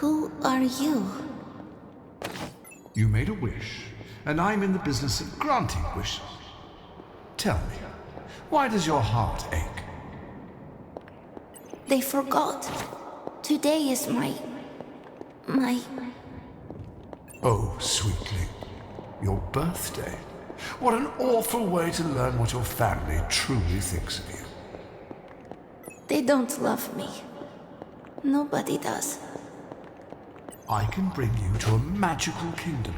Who are you? You made a wish, and I'm in the business of granting wishes. Tell me, why does your heart ache? They forgot. Today is my... Oh, sweetling, your birthday. What an awful way to learn what your family truly thinks of you. They don't love me. Nobody does. I can bring you to a magical kingdom,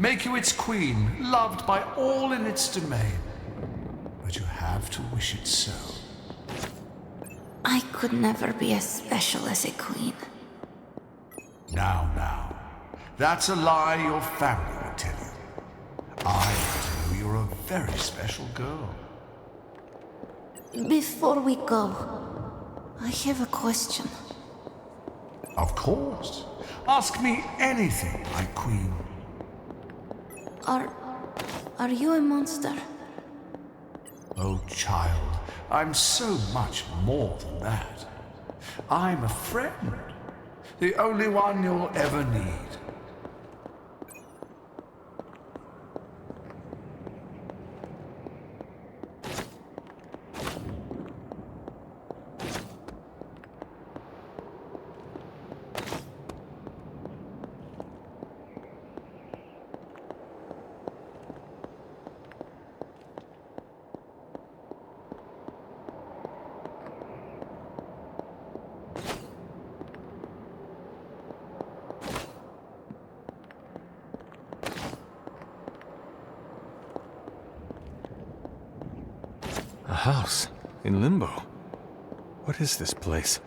make you its queen, loved by all in its domain. But you have to wish it so. I could never be as special as a queen. Now. That's a lie your family would tell you. I tell you you're a very special girl. Before we go, I have a question. Of course. Ask me anything, my queen. Are you a monster? Oh, child, I'm so much more than that. I'm a friend. The only one you'll ever need. A house in Limbo. What is this place?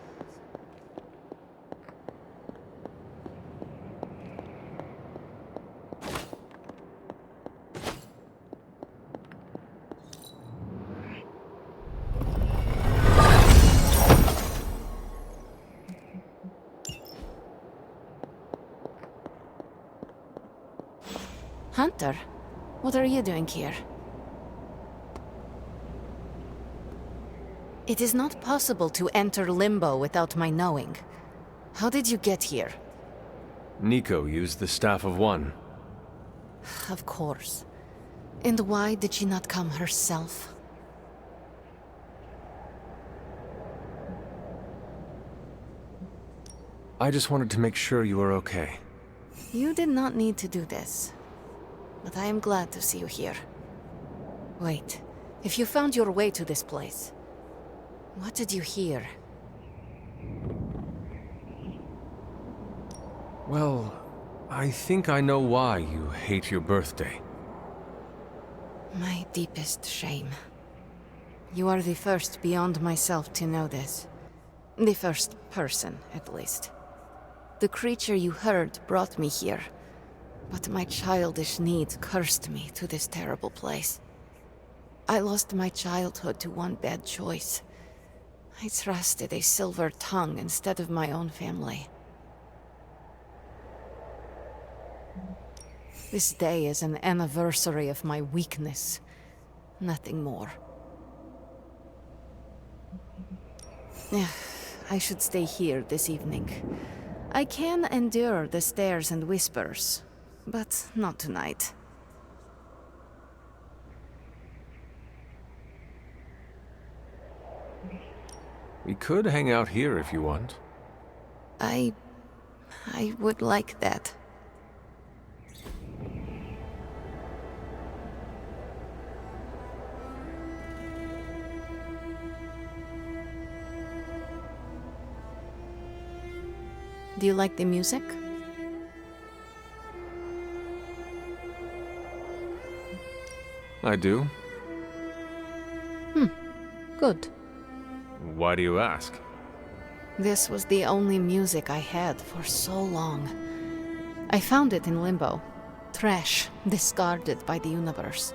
Hunter, what are you doing here? It is not possible to enter Limbo without my knowing. How did you get here? Nico used the Staff of One. Of course. And why did she not come herself? I just wanted to make sure you were okay. You did not need to do this. But I am glad to see you here. Wait, if you found your way to this place, what did you hear? Well, I think I know why you hate your birthday. My deepest shame. You are the first beyond myself to know this. The first person, at least. The creature you heard brought me here, but my childish needs cursed me to this terrible place. I lost my childhood to one bad choice. I trusted a silver tongue instead of my own family. This day is an anniversary of my weakness. Nothing more. I should stay here this evening. I can endure the stares and whispers, but not tonight. We could hang out here if you want. I would like that. Do you like the music? I do. Good. Why do you ask? This was the only music I had for so long. I found it in Limbo. Trash, discarded by the universe.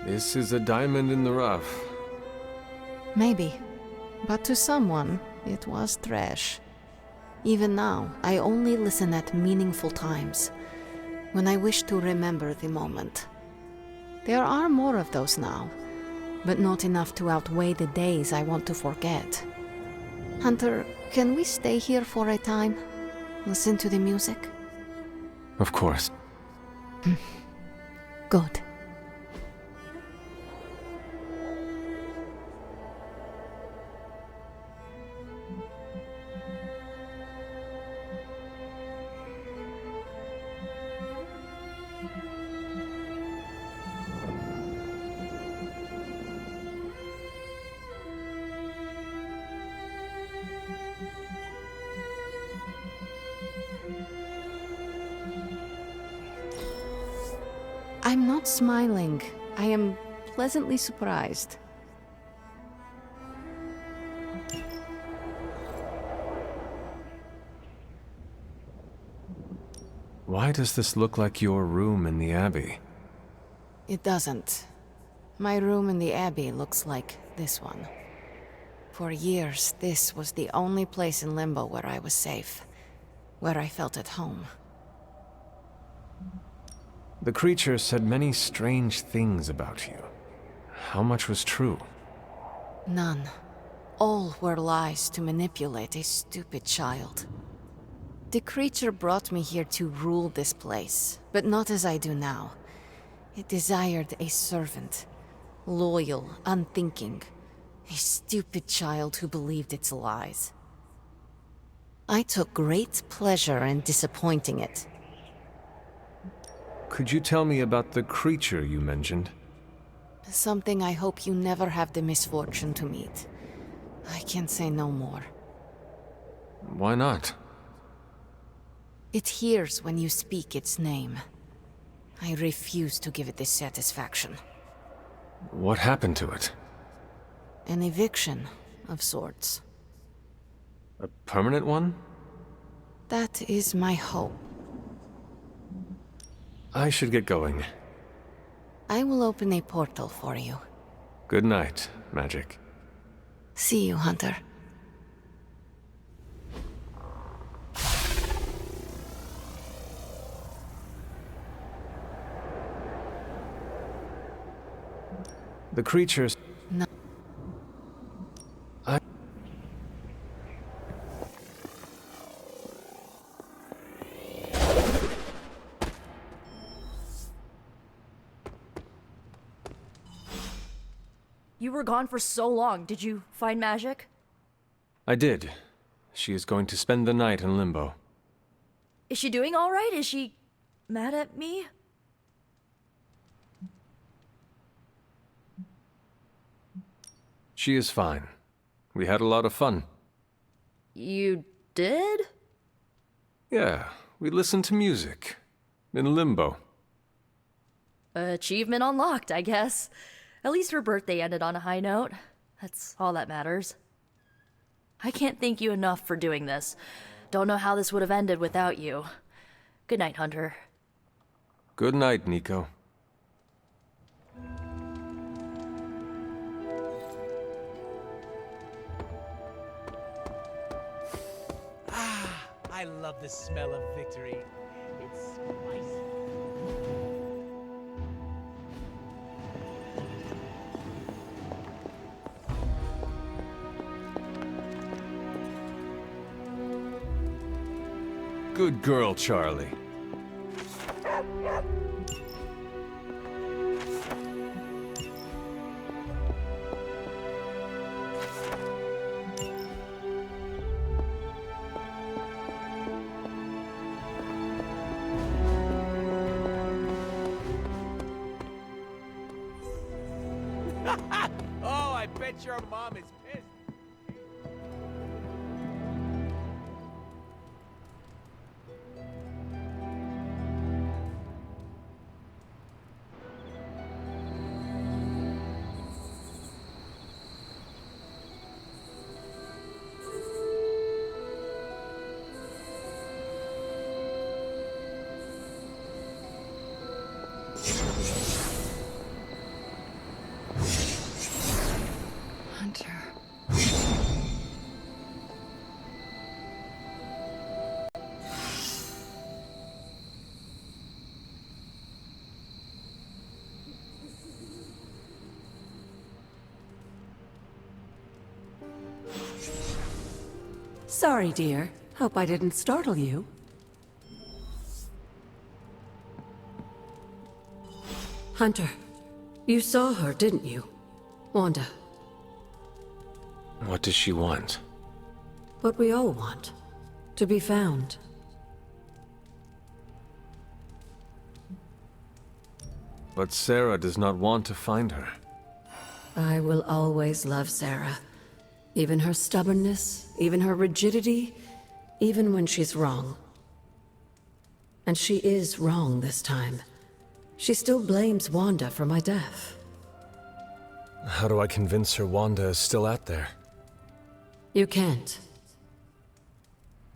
This is a diamond in the rough. Maybe. But to someone, It was trash. Even now, I only listen at meaningful times, when I wish to remember the moment. There are more of those now, but not enough to outweigh the days I want to forget. Hunter, can we stay here for a time? Listen to the music? Of course. Good. I'm not smiling. I am pleasantly surprised. Why does this look like your room in the Abbey? It doesn't. My room in the Abbey looks like this one. For years, this was the only place in Limbo where I was safe, where I felt at home. The creature said many strange things about you. How much was true? None. All were lies to manipulate a stupid child. The creature brought me here to rule this place, but not as I do now. It desired a servant, loyal, unthinking, a stupid child who believed its lies. I took great pleasure in disappointing it. Could you tell me about the creature you mentioned? Something I hope you never have the misfortune to meet. I can say no more. Why not? It hears when you speak its name. I refuse to give it this satisfaction. What happened to it? An eviction of sorts. A permanent one? That is my hope. I should get going. I will open a portal for you. Good night, Magic. See you, Hunter. The creatures... No. I... You were gone for so long. Did you find Magic? I did. She is going to spend the night in Limbo. Is she doing all right? Is she mad at me? She is fine. We had a lot of fun. You did? Yeah, we listened to music. In Limbo. Achievement unlocked, I guess. At least her birthday ended on a high note. That's all that matters. I can't thank you enough for doing this. Don't know how this would have ended without you. Good night, Hunter. Good night, Nico. I love the smell of victory. It's spicy. Good girl, Charlie. Oh, I bet your mom is pissed. Hunter. Sorry, dear. Hope I didn't startle you. Hunter, you saw her, didn't you? Wanda. What does she want? What we all want. To be found. But Sarah does not want to find her. I will always love Sarah. Even her stubbornness, even her rigidity, even when she's wrong. And she is wrong this time. She still blames Wanda for my death. How do I convince her Wanda is still out there? You can't.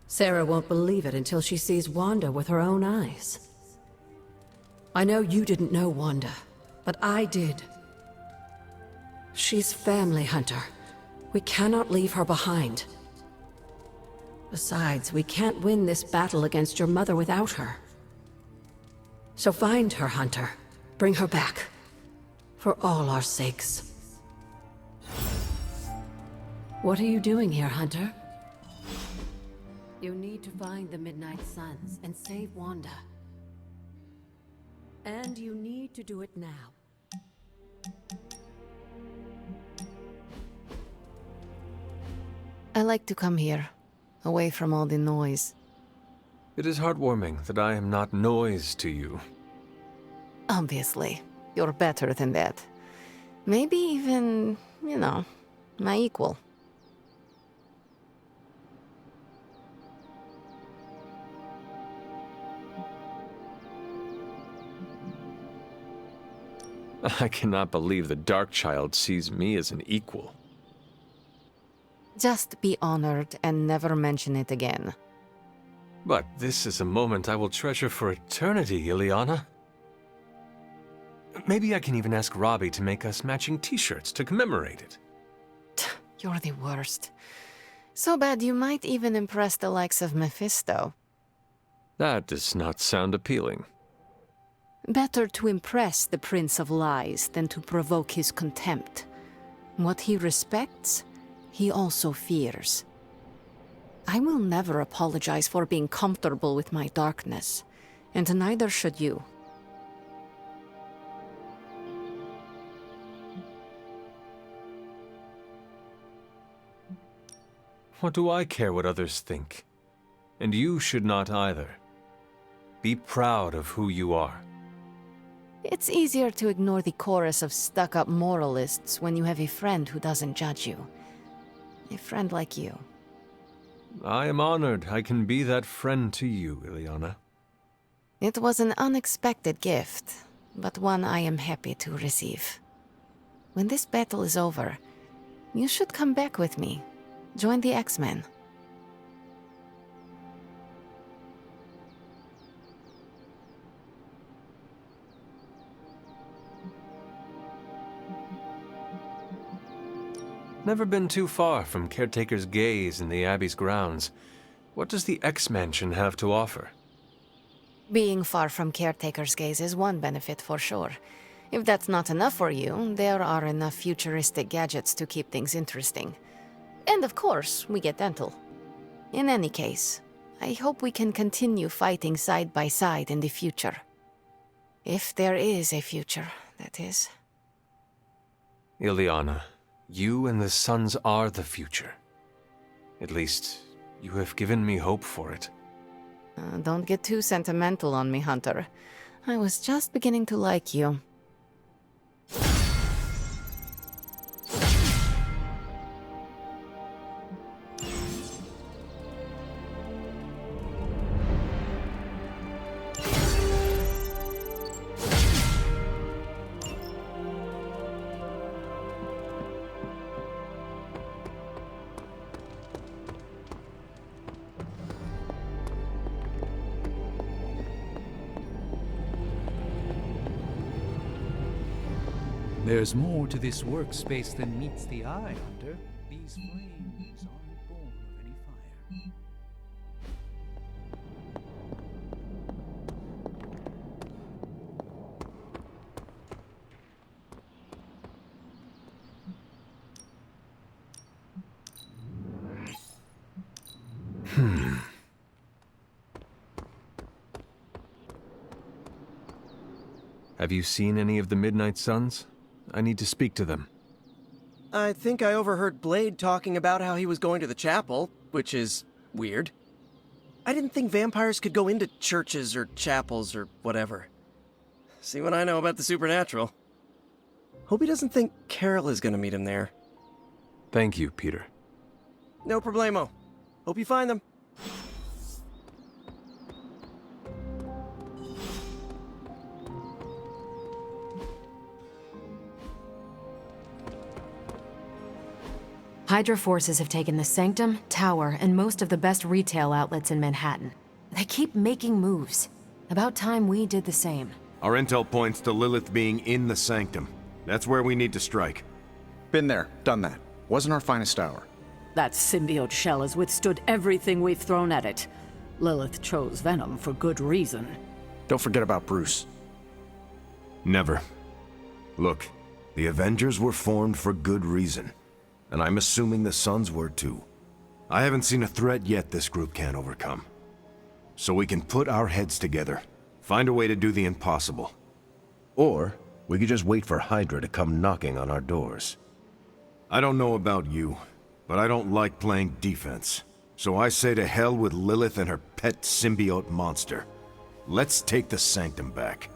Sarah won't believe it until she sees Wanda with her own eyes. I know you didn't know Wanda, but I did. She's family, Hunter. We cannot leave her behind. Besides, we can't win this battle against your mother without her. So find her, Hunter. Bring her back. For all our sakes. What are you doing here, Hunter? You need to find the Midnight Suns and save Wanda. And you need to do it now. I like to come here, away from all the noise. It is heartwarming that I am not noise to you. Obviously, you're better than that. Maybe even, my equal. I cannot believe the Darkchild sees me as an equal. Just be honored and never mention it again. But this is a moment I will treasure for eternity, Ileana. Maybe I can even ask Robbie to make us matching t-shirts to commemorate it. You're the worst. So bad you might even impress the likes of Mephisto. That does not sound appealing. Better to impress the Prince of Lies than to provoke his contempt. What he respects, he also fears. I will never apologize for being comfortable with my darkness, and neither should you. What do I care what others think? And you should not either. Be proud of who you are. It's easier to ignore the chorus of stuck-up moralists when you have a friend who doesn't judge you. A friend like you. I am honored I can be that friend to you, Ileana. It was an unexpected gift, but one I am happy to receive. When this battle is over, you should come back with me. Join the X-Men. Never been too far from Caretaker's gaze in the Abbey's grounds. What does the X-Mansion have to offer? Being far from Caretaker's gaze is one benefit for sure. If that's not enough for you, there are enough futuristic gadgets to keep things interesting. And of course, we get dental. In any case, I hope we can continue fighting side by side in the future. If there is a future, that is. Ileana, you and the Suns are the future. At least, you have given me hope for it. Don't get too sentimental on me, Hunter. I was just beginning to like you. There's more to this workspace than meets the eye, Hunter. These flames aren't born of any fire. Have you seen any of the Midnight Suns? I need to speak to them. I think I overheard Blade talking about how he was going to the chapel, which is weird. I didn't think vampires could go into churches or chapels or whatever. See what I know about the supernatural. Hope he doesn't think Carol is gonna meet him there. Thank you, Peter. No problemo. Hope you find them. Hydra forces have taken the Sanctum, Tower, and most of the best retail outlets in Manhattan. They keep making moves. About time we did the same. Our intel points to Lilith being in the Sanctum. That's where we need to strike. Been there, done that. Wasn't our finest hour. That symbiote shell has withstood everything we've thrown at it. Lilith chose Venom for good reason. Don't forget about Bruce. Never. Look, the Avengers were formed for good reason. And I'm assuming the Suns were too. I haven't seen a threat yet this group can't overcome. So we can put our heads together, find a way to do the impossible. Or we could just wait for Hydra to come knocking on our doors. I don't know about you, but I don't like playing defense. So I say to hell with Lilith and her pet symbiote monster. Let's take the Sanctum back.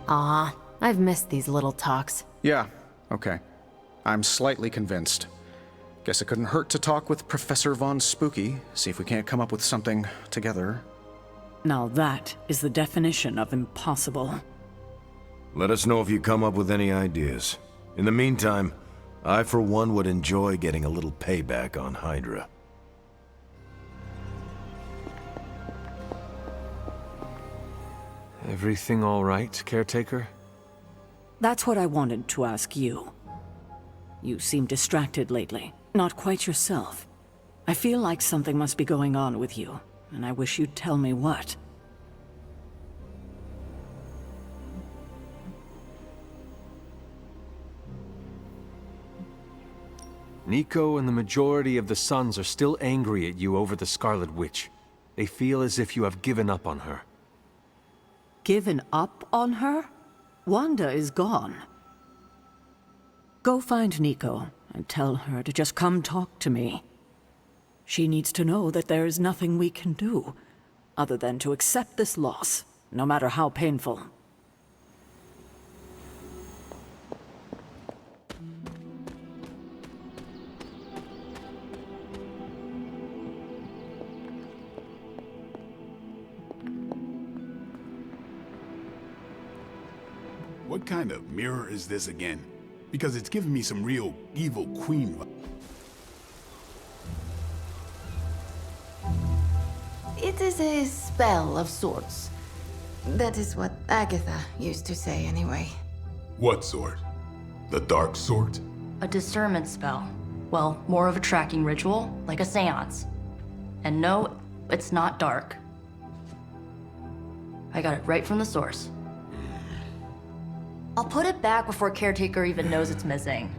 Ah, I've missed these little talks. Yeah, okay. I'm slightly convinced. Guess it couldn't hurt to talk with Professor Von Spooky, see if we can't come up with something together. Now that is the definition of impossible. Let us know if you come up with any ideas. In the meantime, I for one would enjoy getting a little payback on Hydra. Everything all right, caretaker? That's what I wanted to ask you. You seem distracted lately, not quite yourself. I feel like something must be going on with you, and I wish you'd tell me what. Nico and the majority of the Suns are still angry at you over the Scarlet Witch. They feel as if you have given up on her. Given up on her? Wanda is gone. Go find Nico and tell her to just come talk to me. She needs to know that there is nothing we can do other than to accept this loss, no matter how painful. What kind of mirror is this again? Because it's giving me some real evil queen vibes. It is a spell of sorts. That is what Agatha used to say anyway. What sort? The dark sort? A discernment spell. Well, more of a tracking ritual, like a seance. And no, it's not dark. I got it right from the source. I'll put it back before Caretaker even knows it's missing.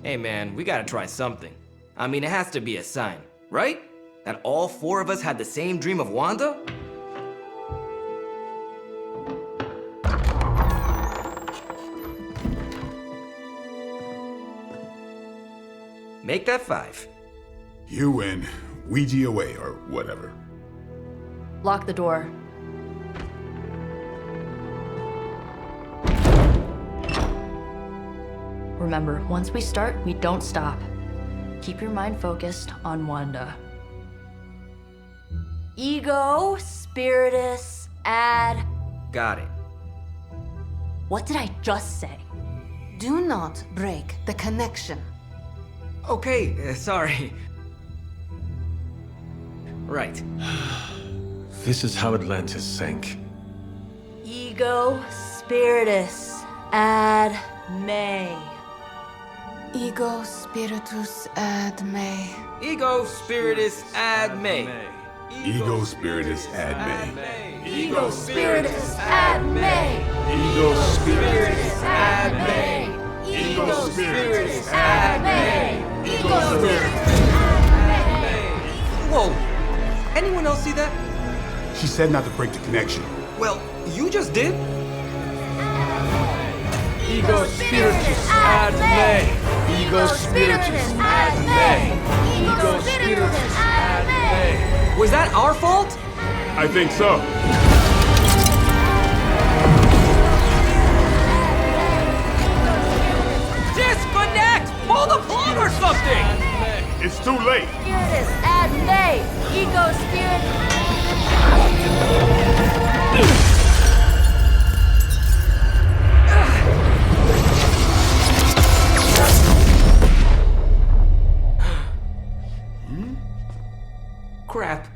Hey man, we gotta try something. I mean, it has to be a sign, right? That all four of us had the same dream of Wanda? Make that 5. You win. Ouija away or whatever. Lock the door. Remember, once we start, we don't stop. Keep your mind focused on Wanda. Ego, Spiritus, add... Got it. What did I just say? Do not break the connection. Okay, sorry. Right. This is how Atlantis sank. Ego, Spiritus, add May. Ego spiritus ad me. Ego spiritus ad me. Ego spiritus ad me. Ego Spiritus ad me. Ego spiritus ad me. Ego Spiritus ad me. Ego Spiritus ad me. Whoa! Anyone else see that? She said not to break the connection. Well, You just did? Ego spiritus ad me. Ego spiritus ad me. Ego spiritus ad me. Was that our fault? I think so. Disconnect! Pull the plug or something! It's too late. Spiritus ad me. Ego spiritus. Crap.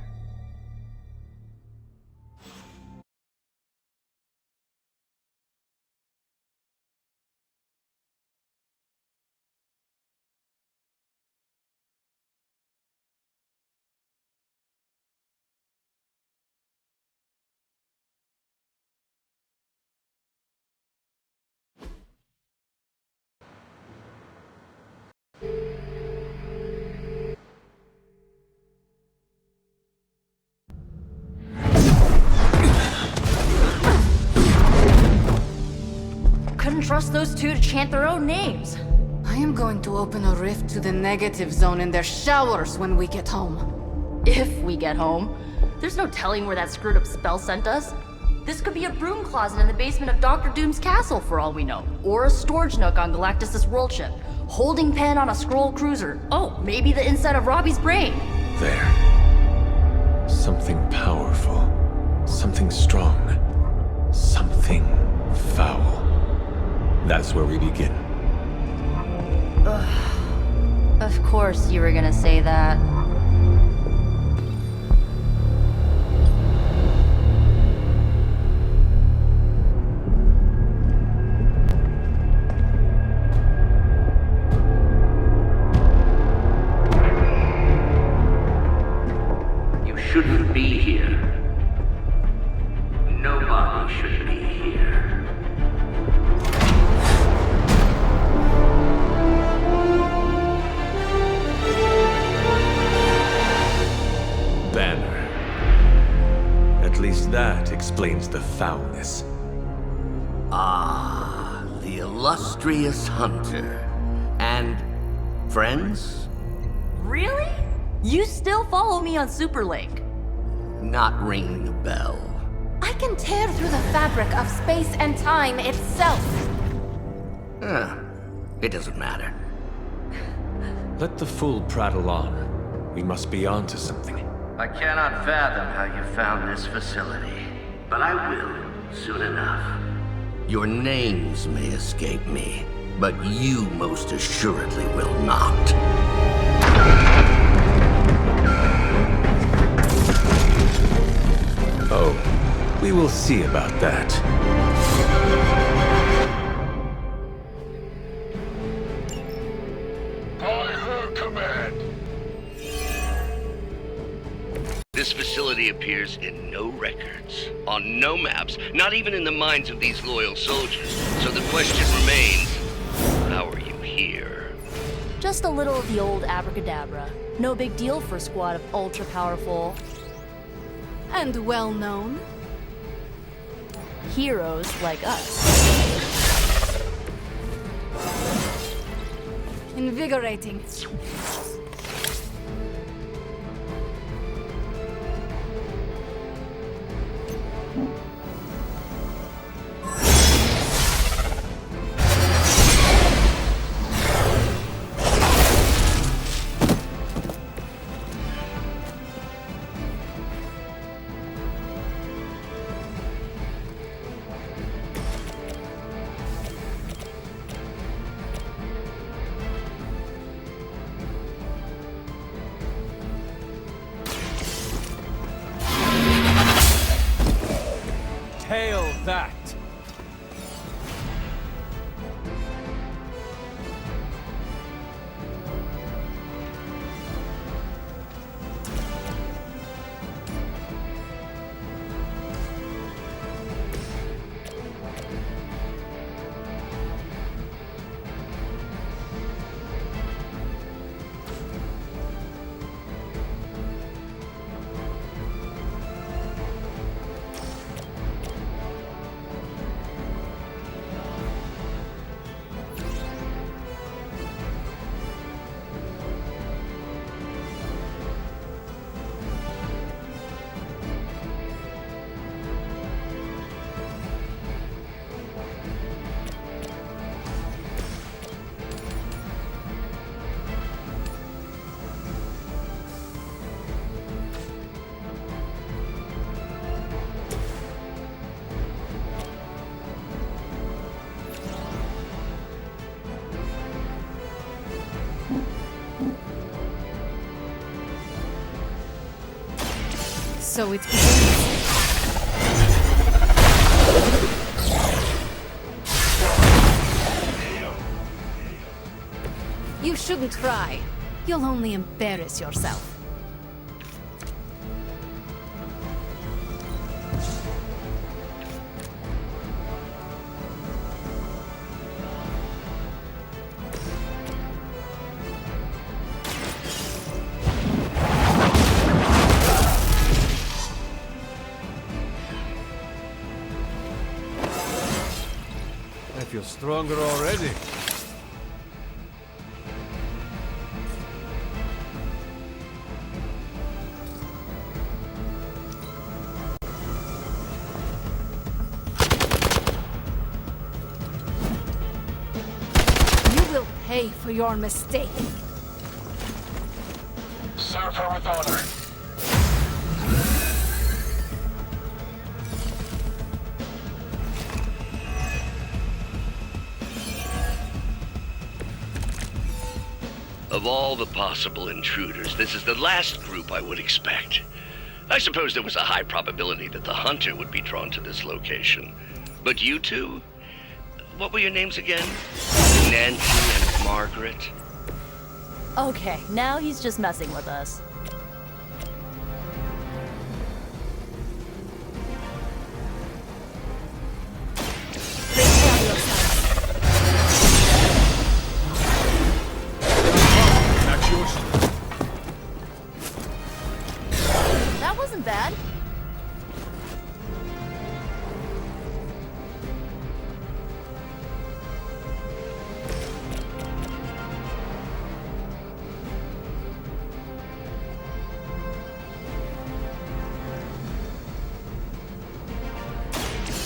Couldn't trust those two to chant their own names. I am going to open a rift to the negative zone in their showers when we get home. If we get home. There's no telling where that screwed up spell sent us. This could be a broom closet in the basement of Dr. Doom's castle for all we know. Or a storage nook on Galactus' world ship. Holding pen on a scroll cruiser. Oh, maybe the inside of Robbie's brain. There. Something powerful. Something strong. Something foul. That's where we begin. Of course you were gonna say that. You shouldn't be here. Nobody should be here. Banner. At least that explains the foulness. Ah, the illustrious hunter. And friends? Really? You still follow me on Superlink? Not ringing a bell. I can tear through the fabric of space and time itself. It doesn't matter. Let the fool prattle on. We must be on to something. I cannot fathom how you found this facility, but I will soon enough. Your names may escape me, but you most assuredly will not. Oh, we will see about that. By her command. This facility appears in no records, on no maps, not even in the minds of these loyal soldiers. So the question remains, how are you here? Just a little of the old abracadabra. No big deal for a squad of ultra-powerful... And well-known. heroes like us. Invigorating. So it begins. You shouldn't try. You'll only embarrass yourself. I feel stronger already. You will pay for your mistake. Serve her with honor. Of all the possible intruders, this is the last group I would expect. I suppose there was a high probability that the hunter would be drawn to this location. But you two? What were your names again? Nancy and Margaret? Okay, now he's just messing with us. That wasn't bad.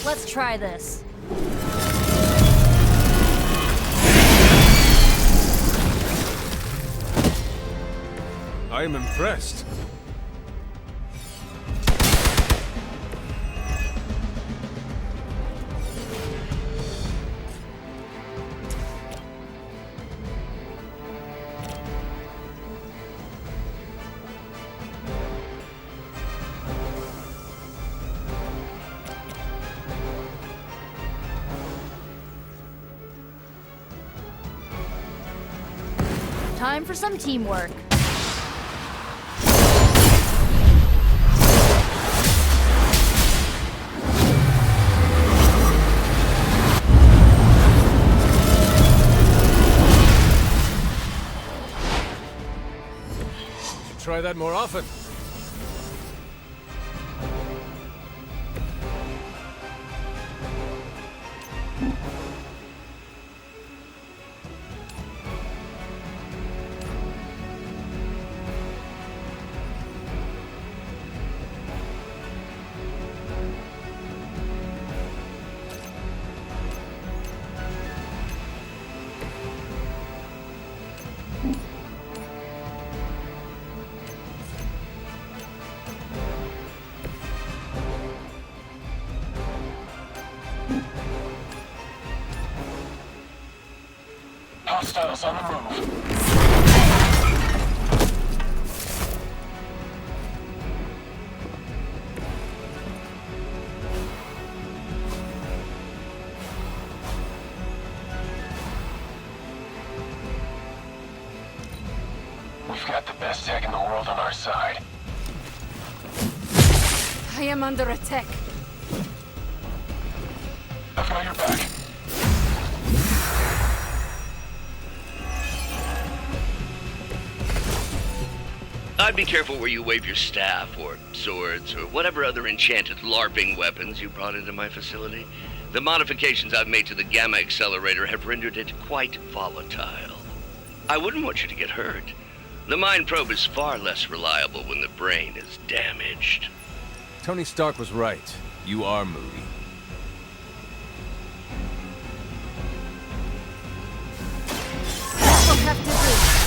Let's try this. I am impressed. Time for some teamwork. Should try that more often. Hostiles on the move. We've got the best tech in the world on our side. I am under attack. I've got your back. I'd be careful where you wave your staff, or swords, or whatever other enchanted LARPing weapons you brought into my facility. The modifications I've made to the Gamma Accelerator have rendered it quite volatile. I wouldn't want you to get hurt. The mind probe is far less reliable when the brain is damaged. Tony Stark was right. You are moody. We'll have to do.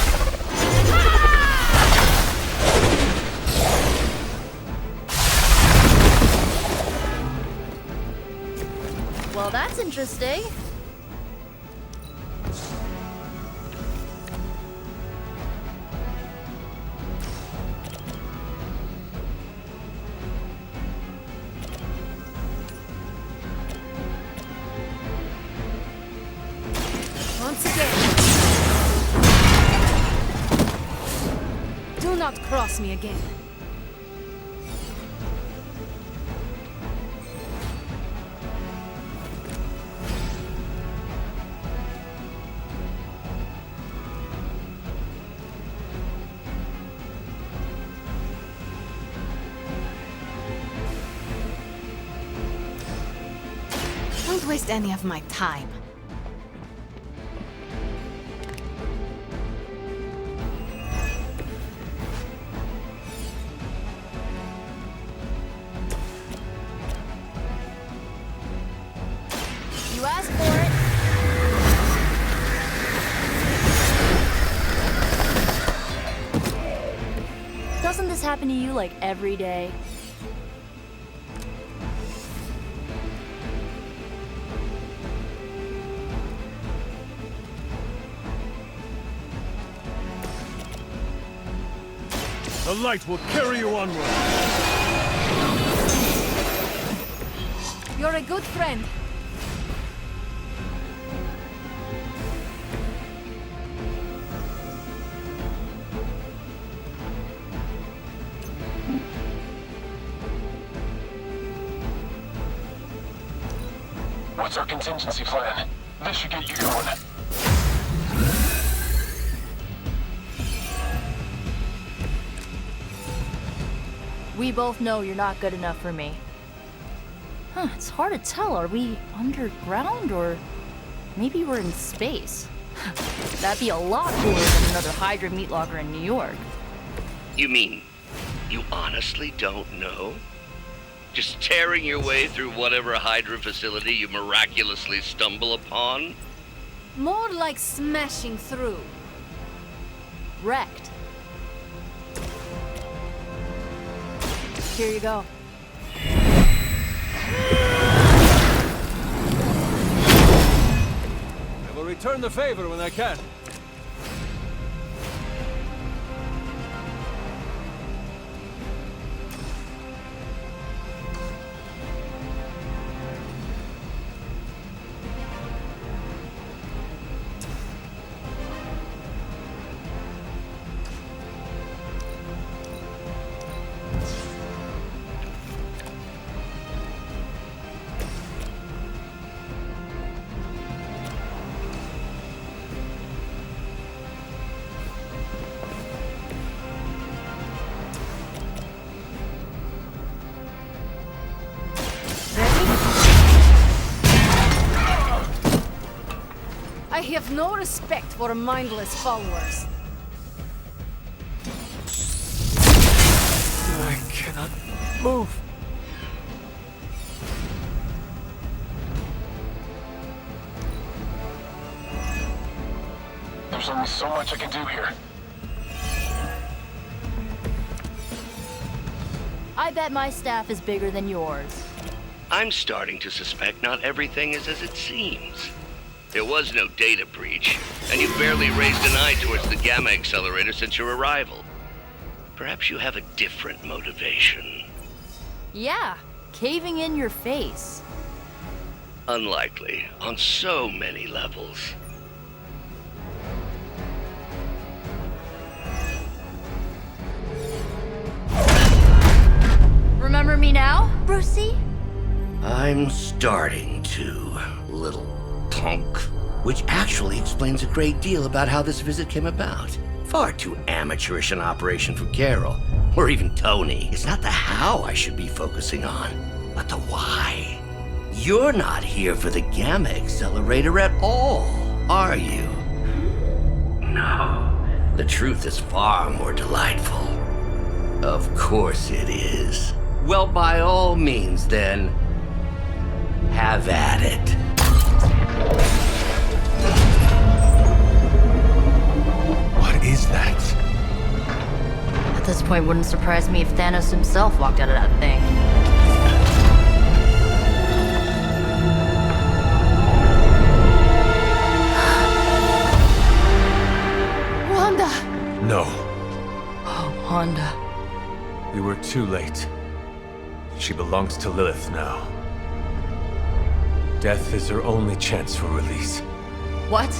Well, that's interesting. Once again. Do not cross me again. Don't waste any of my time. You asked for it. Doesn't this happen to you like every day? The light will carry you onward. You're a good friend. What's our contingency plan? This should get you going. We both know you're not good enough for me. Huh, it's hard to tell. Are we underground or maybe we're in space? That'd be a lot cooler than another Hydra meat locker in New York. You mean you honestly don't know? Just tearing your way through whatever Hydra facility you miraculously stumble upon? More like smashing through. Wrecked. Here you go. I will return the favor when I can. I have no respect for mindless followers. I cannot move. There's only so much I can do here. I bet my staff is bigger than yours. I'm starting to suspect not everything is as it seems. There was no data breach, and you barely raised an eye towards the Gamma Accelerator since your arrival. Perhaps you have a different motivation. Yeah, caving in your face. Unlikely, on so many levels. Remember me now, Brucey? I'm starting to, little punk. Which actually explains a great deal about how this visit came about. Far too amateurish an operation for Carol, or even Tony. It's not the how I should be focusing on, but the why. You're not here for the Gamma Accelerator at all, are you? No. The truth is far more delightful. Of course it is. Well, by all means, then, have at it. What is that? At this point, wouldn't surprise me if Thanos himself walked out of that thing. Wanda! No. Oh, Wanda. We were too late. She belongs to Lilith now. Death is her only chance for release. What?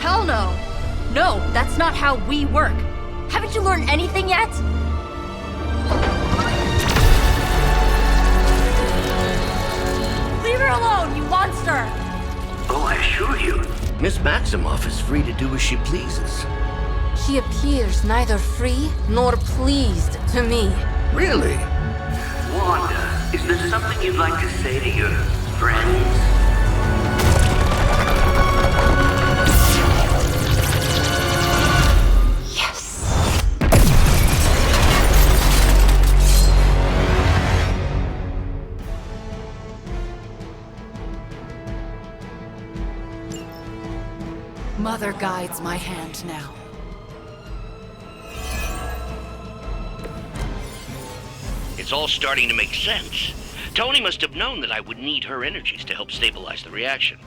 Hell no! No, that's not how we work. Haven't you learned anything yet? Leave her alone, you monster! Oh, I assure you, Miss Maximoff is free to do as she pleases. She appears neither free nor pleased to me. Really? Wanda, is there something you'd like to say to your friends? Mother guides my hand now. It's all starting to make sense. Tony must have known that I would need her energies to help stabilize the reaction.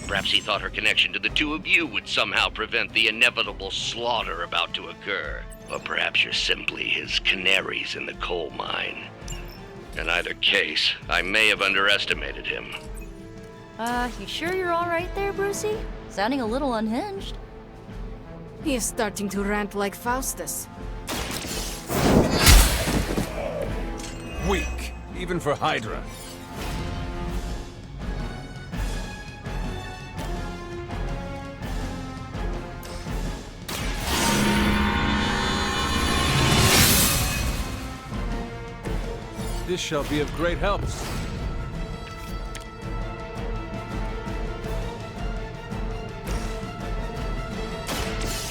Perhaps he thought her connection to the two of you would somehow prevent the inevitable slaughter about to occur. Or perhaps you're simply his canaries in the coal mine. In either case, I may have underestimated him. You sure you're alright there, Brucey? Sounding a little unhinged. He is starting to rant like Faustus. Weak, even for Hydra. This shall be of great help.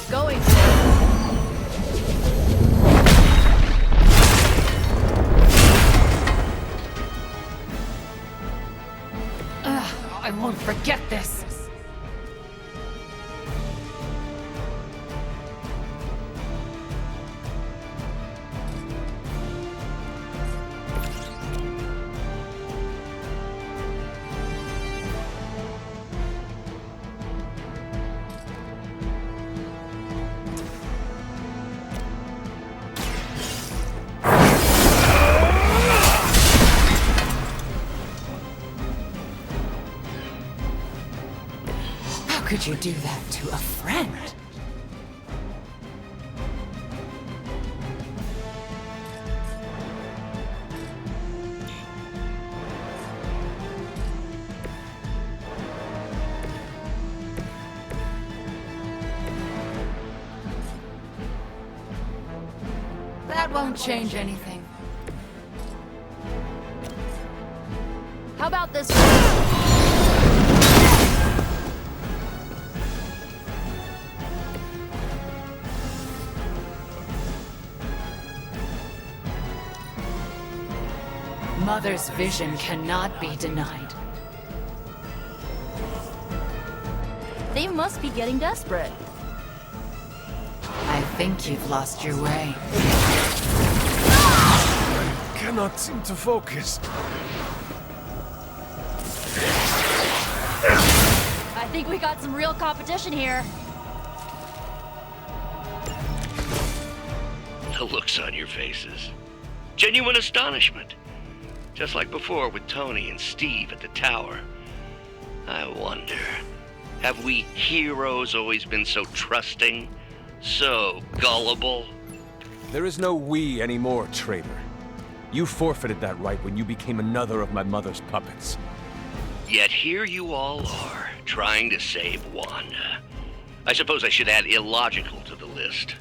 Going. I won't forget this. How could you do that to a friend? That won't change anything. How about this? Mother's vision cannot be denied. They must be getting desperate. I think you've lost your way. I cannot seem to focus. I think we got some real competition here. The looks on your faces. Genuine astonishment. Just like before with Tony and Steve at the tower. I wonder, have we heroes always been so trusting? So gullible? There is no we anymore, traitor. You forfeited that right when you became another of my mother's puppets. Yet here you all are, trying to save Wanda. I suppose I should add illogical to the list.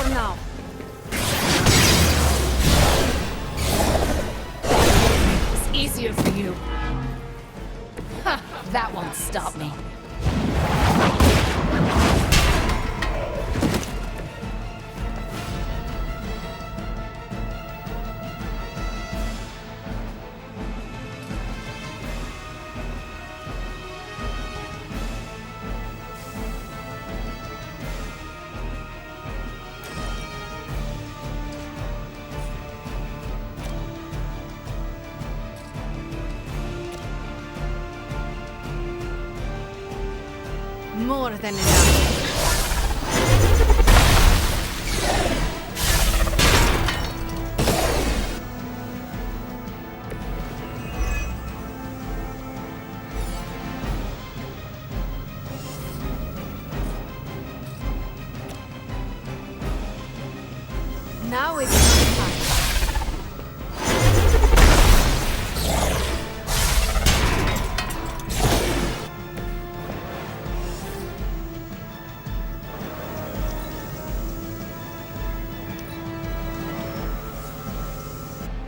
Now. It's easier for you. Ha! That won't stop me. More than enough. Now is my time.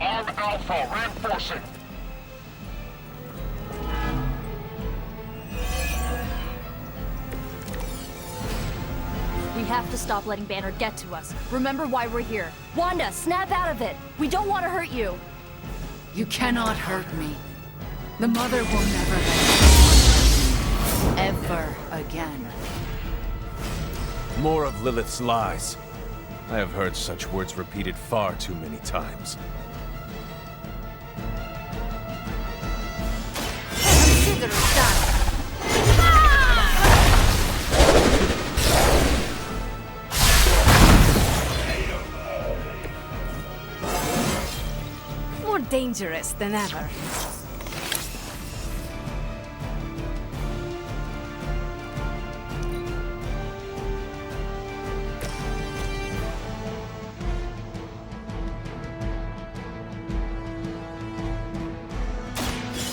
Arm Alpha reinforcing. We have to stop letting Banner get to us. Remember why we're here. Wanda, snap out of it! We don't want to hurt you! You cannot hurt me. The Mother will never let me ever again. More of Lilith's lies. I have heard such words repeated far too many times. Consider it done. More dangerous than ever.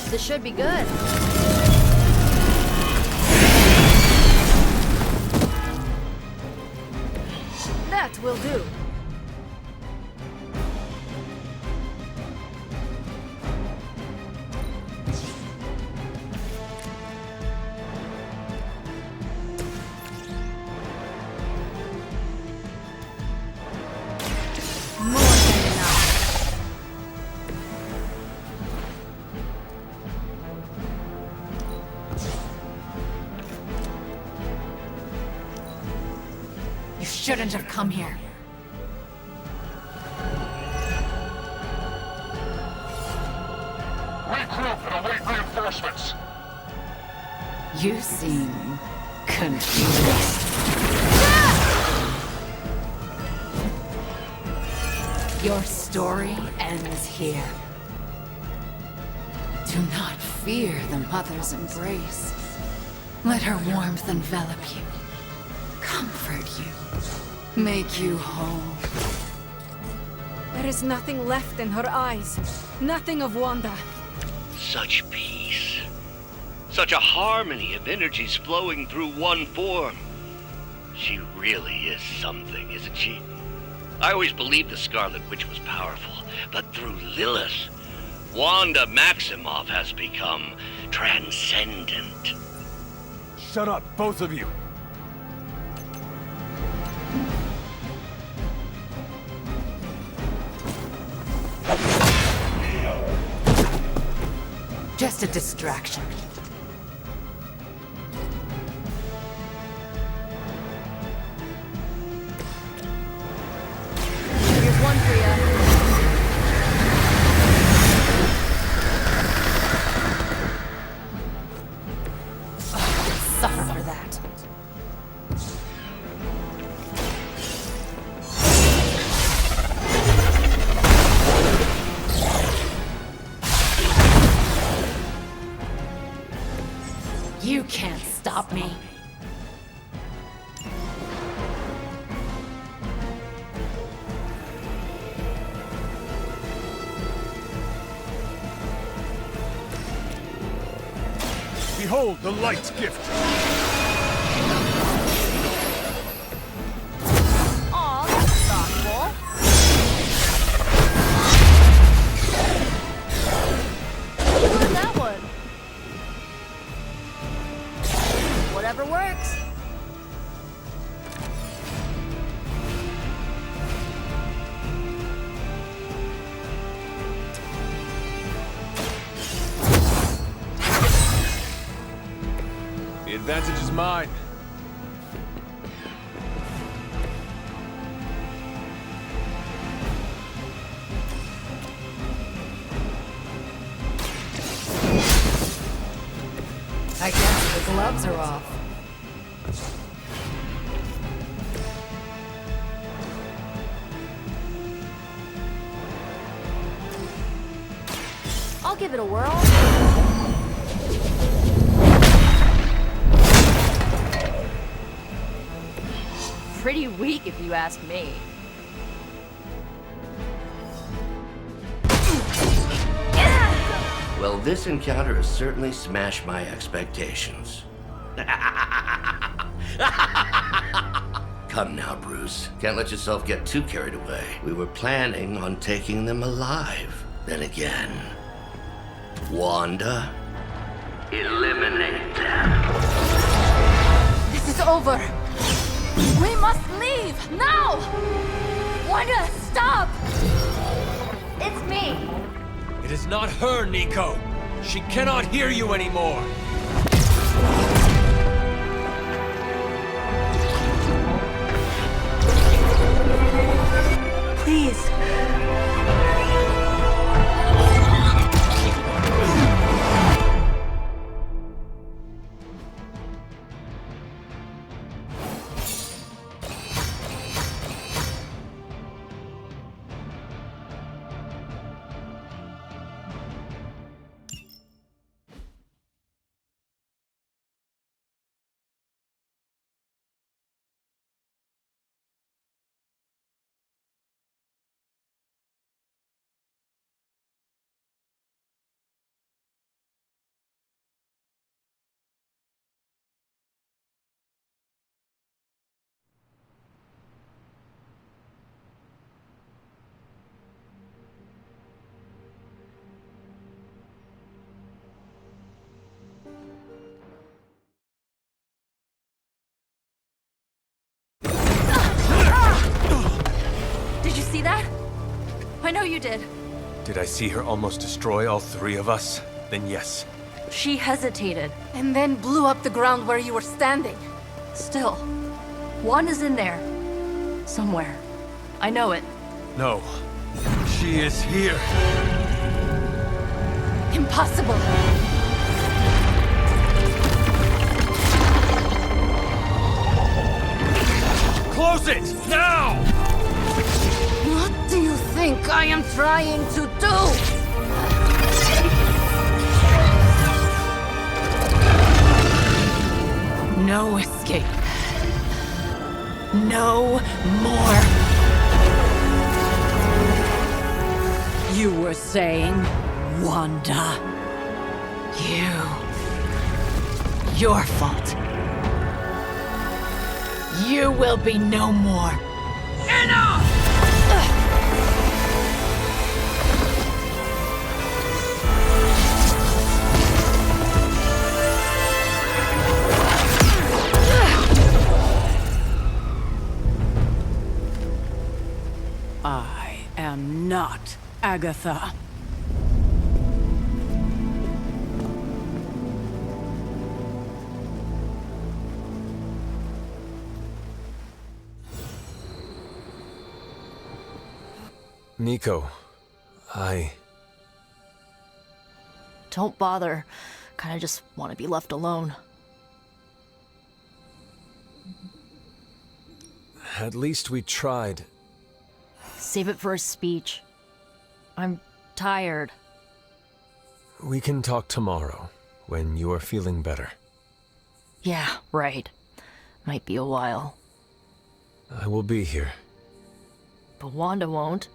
This should be good. That will do. More than enough. You shouldn't have come here. Regroup and await reinforcements. You seem confused. Your story ends here. Do not fear the Mother's embrace. Let her warmth envelop you, comfort you, make you whole. There is nothing left in her eyes. Nothing of Wanda. Such peace. Such a harmony of energies flowing through one form. She really is something, isn't she? I always believed the Scarlet Witch was powerful, but through Lilith, Wanda Maximoff has become transcendent. Shut up, both of you! Just a distraction. Here's one for you. Suffer for that. You can't stop me. Behold the light's gift! Aw, that's thoughtful. You learned that one. Whatever works. The advantage is mine. I guess the gloves are off. I'll give it a whirl. Pretty weak if you ask me. Well, this encounter has certainly smashed my expectations. Come now, Bruce. Can't let yourself get too carried away. We were planning on taking them alive. Then again, Wanda, eliminate them. This is over. We must leave now. Wanda, stop. It's me. It is not her, Nico. She cannot hear you anymore. Please. Did you see that? I know you did. Did I see her almost destroy all three of us? Then yes. She hesitated. And then blew up the ground where you were standing. Still, Wanda's in there. Somewhere. I know it. No. She is here. Impossible. Close it! Now! What do you think I am trying to do? No escape. No more. You were saying, Wanda. Your fault. You will be no more. Enough! I am not Agatha. Nico, Don't bother. Kinda just want to be left alone. At least we tried. Save it for a speech. I'm tired. We can talk tomorrow, when you are feeling better. Yeah, right. Might be a while. I will be here. But Wanda won't.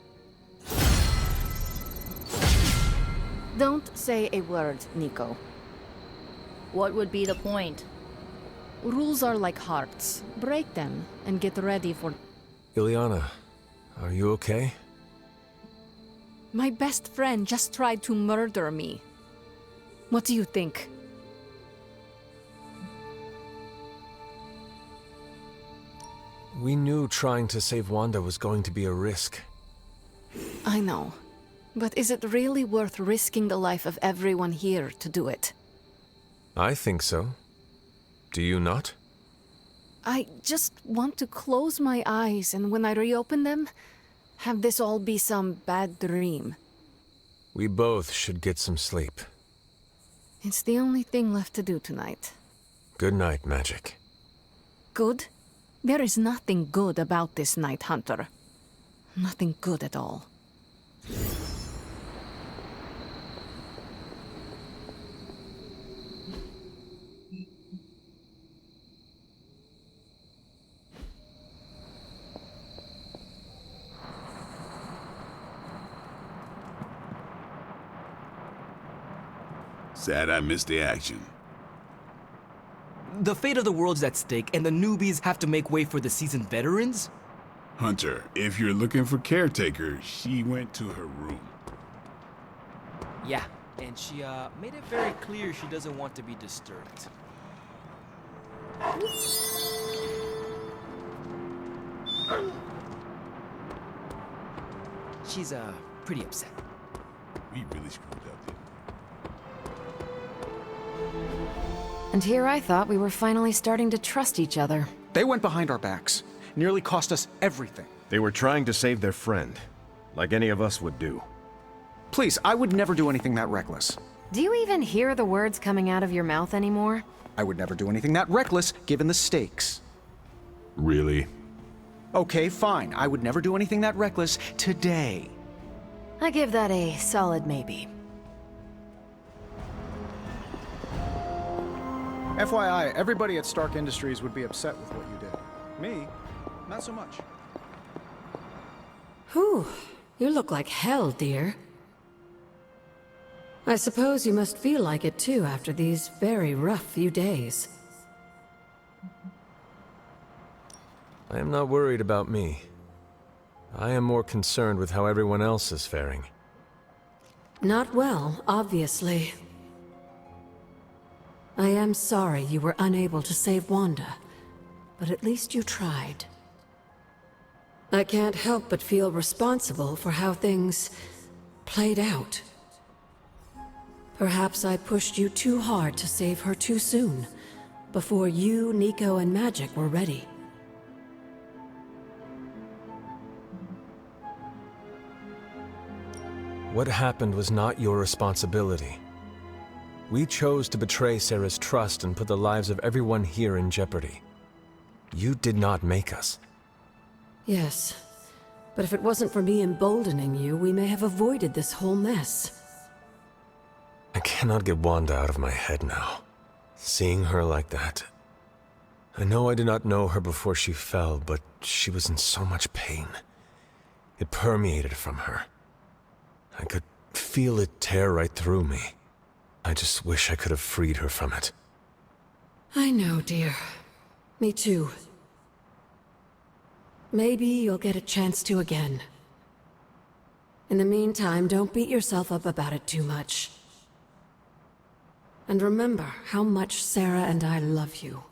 Don't say a word, Nico. What would be the point? Rules are like hearts. Break them and get ready for... Ileana, are you okay? My best friend just tried to murder me. What do you think? We knew trying to save Wanda was going to be a risk. I know. But is it really worth risking the life of everyone here to do it? I think so. Do you not? I just want to close my eyes and when I reopen them, have this all be some bad dream. We both should get some sleep. It's the only thing left to do tonight. Good night, Magic. Good? There is nothing good about this Night Hunter. Nothing good at all. Sad I missed the action. The fate of the world's at stake, and the newbies have to make way for the seasoned veterans? Hunter, if you're looking for caretaker, she went to her room. Yeah, and she made it very clear she doesn't want to be disturbed. She's pretty upset. We really screwed up, didn't And here I thought we were finally starting to trust each other. They went behind our backs. Nearly cost us everything. They were trying to save their friend, like any of us would do. Please, I would never do anything that reckless. Do you even hear the words coming out of your mouth anymore? I would never do anything that reckless, given the stakes. Really? Okay, fine. I would never do anything that reckless today. I give that a solid maybe. FYI, everybody at Stark Industries would be upset with what you did. Me, not so much. Whew, you look like hell, dear. I suppose you must feel like it too after these very rough few days. I am not worried about me. I am more concerned with how everyone else is faring. Not well, obviously. I am sorry you were unable to save Wanda, but at least you tried. I can't help but feel responsible for how things played out. Perhaps I pushed you too hard to save her too soon, before you, Nico, and Magic were ready. What happened was not your responsibility. We chose to betray Sarah's trust and put the lives of everyone here in jeopardy. You did not make us. Yes, but if it wasn't for me emboldening you, we may have avoided this whole mess. I cannot get Wanda out of my head now. Seeing her like that. I know I did not know her before she fell, but she was in so much pain. It permeated from her. I could feel it tear right through me. I just wish I could have freed her from it. I know, dear. Me too. Maybe you'll get a chance to again. In the meantime, don't beat yourself up about it too much. And remember how much Sarah and I love you.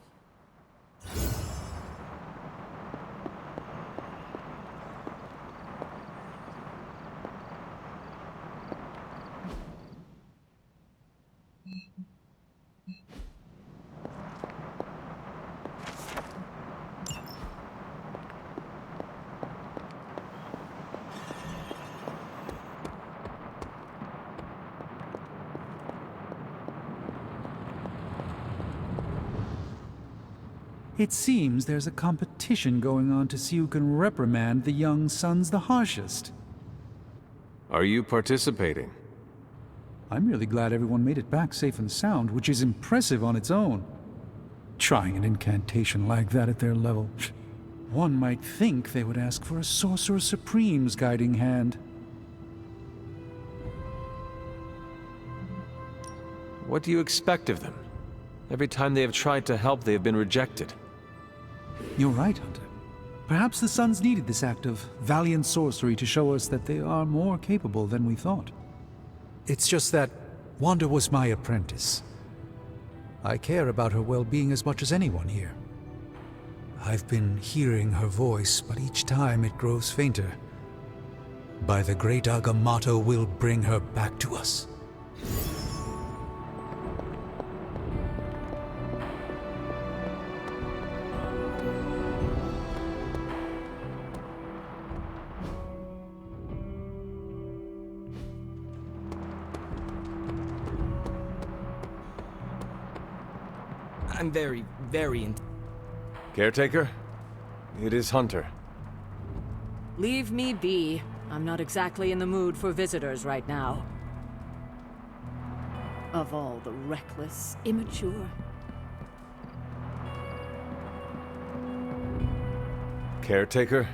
It seems there's a competition going on to see who can reprimand the young sons the harshest. Are you participating? I'm really glad everyone made it back safe and sound, which is impressive on its own. Trying an incantation like that at their level. One might think they would ask for a Sorcerer Supreme's guiding hand. What do you expect of them? Every time they have tried to help, they have been rejected. You're right, Hunter. Perhaps the Sons needed this act of valiant sorcery to show us that they are more capable than we thought. It's just that Wanda was my apprentice. I care about her well-being as much as anyone here. I've been hearing her voice, but each time it grows fainter. By the great Agamotto, we'll bring her back to us. I'm very Caretaker, it is Hunter. Leave me be. I'm not exactly in the mood for visitors right now. Of all the reckless, immature... Caretaker,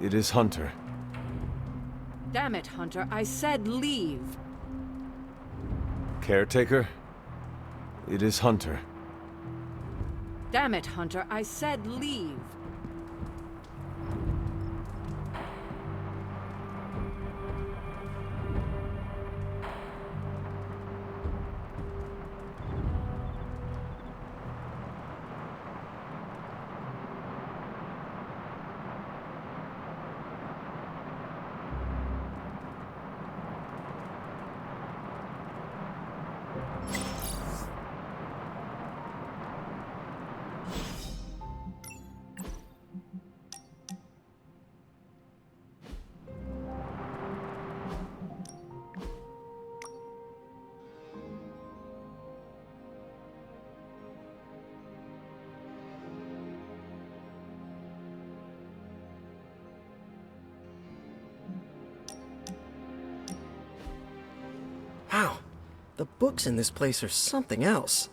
it is Hunter. Damn it, Hunter. I said leave. Caretaker, it is Hunter. Damn it, Hunter. I said leave. Wow, the books in this place are something else.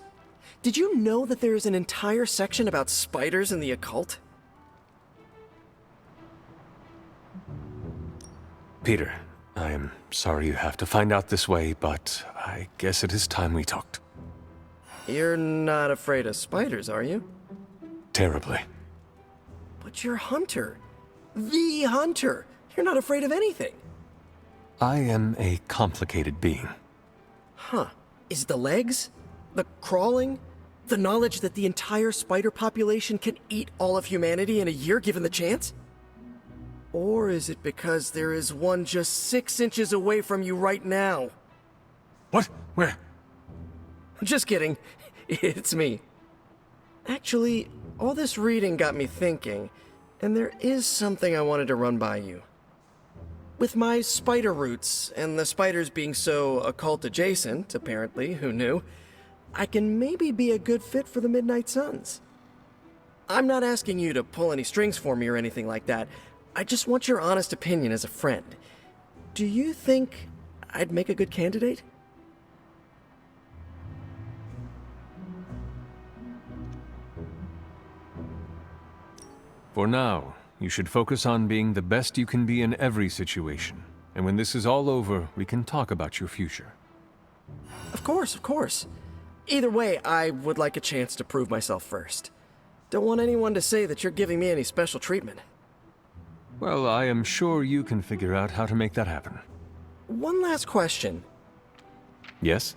Did you know that there is an entire section about spiders and the occult? Peter, I am sorry you have to find out this way, but I guess it is time we talked. You're not afraid of spiders, are you? Terribly. But you're Hunter. The Hunter. You're not afraid of anything. I am a complicated being. Huh. Is it the legs? The crawling? The knowledge that the entire spider population can eat all of humanity in a year given the chance? Or is it because there is one just 6 inches away from you right now? What? Where? Just kidding. It's me. Actually, all this reading got me thinking, and there is something I wanted to run by you. With my spider roots, and the spiders being so occult adjacent, apparently, who knew, I can maybe be a good fit for the Midnight Suns. I'm not asking you to pull any strings for me or anything like that. I just want your honest opinion as a friend. Do you think I'd make a good candidate? For now, you should focus on being the best you can be in every situation. And when this is all over, we can talk about your future. Of course, of course. Either way, I would like a chance to prove myself first. Don't want anyone to say that you're giving me any special treatment. Well, I am sure you can figure out how to make that happen. One last question. Yes?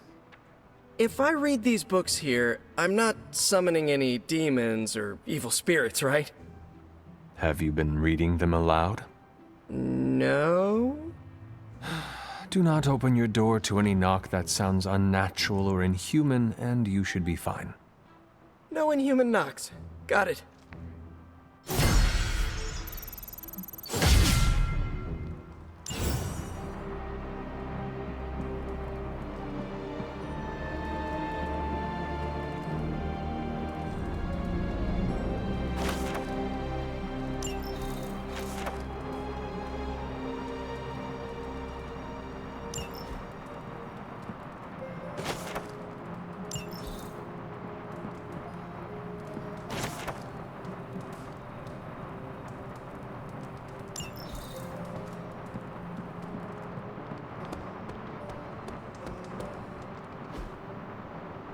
If I read these books here, I'm not summoning any demons or evil spirits, right? Have you been reading them aloud? No? Do not open your door to any knock that sounds unnatural or inhuman, and you should be fine. No inhuman knocks. Got it.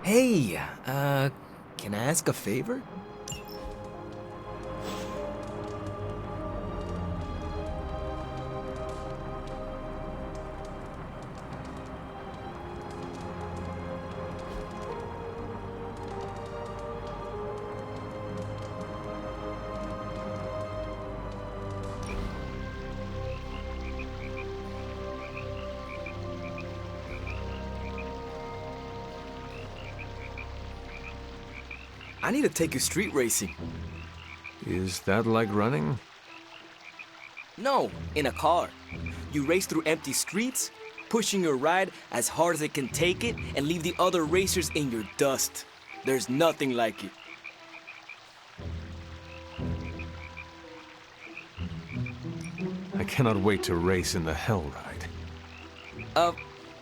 Hey, can I ask a favor? I need to take you street racing. Is that like running? No, in a car. You race through empty streets, pushing your ride as hard as it can take it, and leave the other racers in your dust. There's nothing like it. cannot wait to race in the Hell Ride.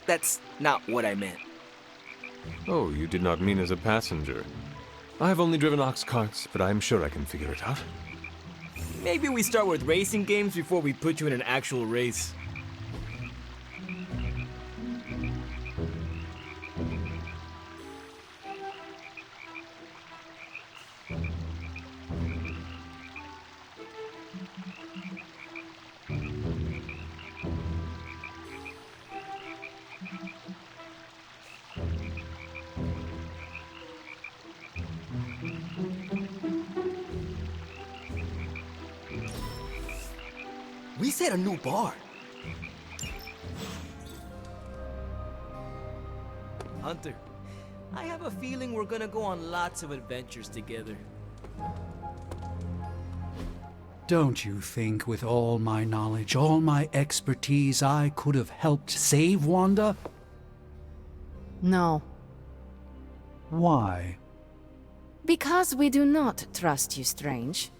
That's not what I meant. Oh, you did not mean as a passenger. I have only driven ox carts, but I am sure I can figure it out. Maybe we start with racing games before we put you in an actual race. We set a new bar. Hunter, I have a feeling we're gonna go on lots of adventures together. Don't you think with all my knowledge, all my expertise, I could have helped save Wanda? No. Why? Because we do not trust you, Strange.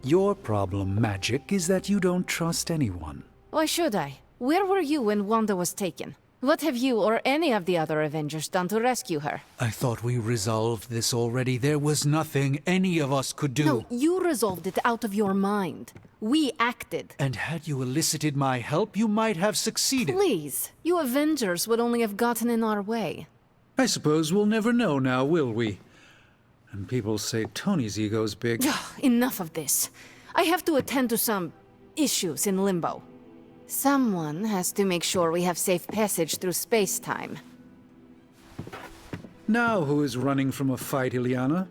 Your problem, Magic, is that you don't trust anyone. Why should I? Where were you when Wanda was taken? What have you or any of the other Avengers done to rescue her? I thought we resolved this already. There was nothing any of us could do. No, you resolved it out of your mind. We acted. And had you elicited my help, you might have succeeded. Please, you Avengers would only have gotten in our way. I suppose we'll never know now, will we? And people say Tony's ego's big. Enough of this. I have to attend to some issues in Limbo. Someone has to make sure we have safe passage through space-time. Now who is running from a fight, Ileana?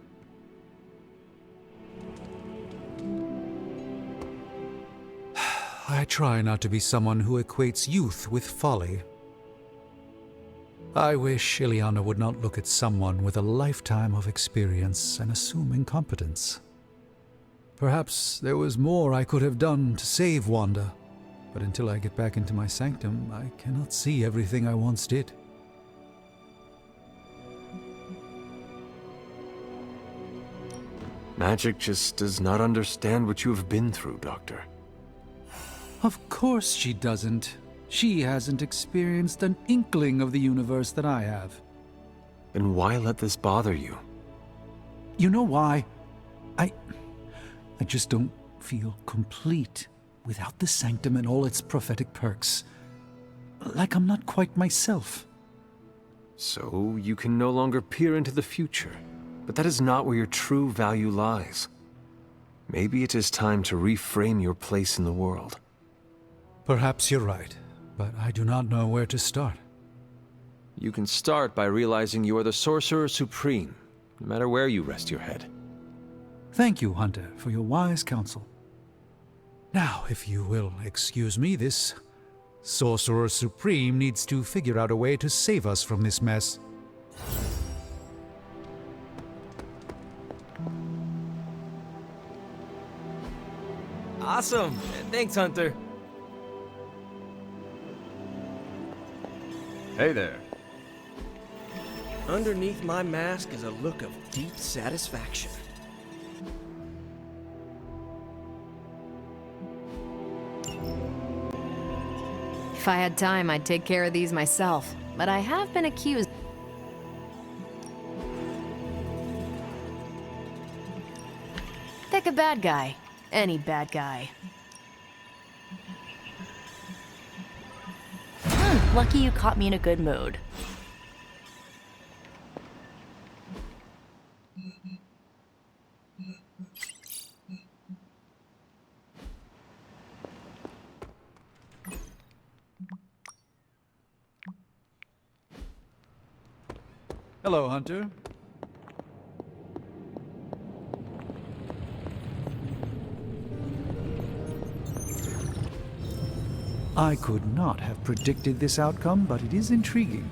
I try not to be someone who equates youth with folly. I wish Ileana would not look at someone with a lifetime of experience and assume incompetence. Perhaps there was more I could have done to save Wanda, but until I get back into my sanctum, I cannot see everything I once did. Magic just does not understand what you have been through, Doctor. Of course she doesn't. She hasn't experienced an inkling of the universe that I have. Then why let this bother you? You know why? I just don't feel complete without the sanctum and all its prophetic perks. Like I'm not quite myself. So you can no longer peer into the future. But that is not where your true value lies. Maybe it is time to reframe your place in the world. Perhaps you're right, but I do not know where to start. You can start by realizing you are the Sorcerer Supreme, no matter where you rest your head. Thank you, Hunter, for your wise counsel. Now, if you will excuse me, this Sorcerer Supreme needs to figure out a way to save us from this mess. Awesome. Thanks, Hunter. Hey there. Underneath my mask is a look of deep satisfaction. If I had time, I'd take care of these myself, but I have been accused. Pick a bad guy. Any bad guy. Lucky you caught me in a good mood. Hello, Hunter. I could not have predicted this outcome, but it is intriguing.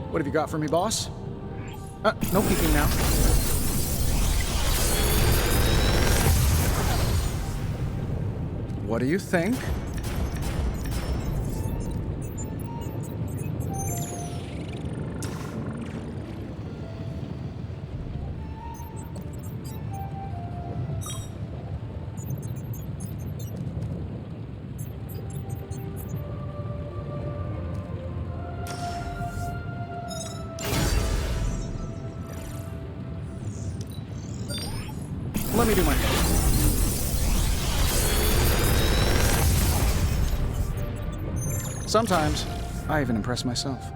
What have you got for me, boss? No peeking now. What do you think? let me do my thing. Sometimes, I even impress myself.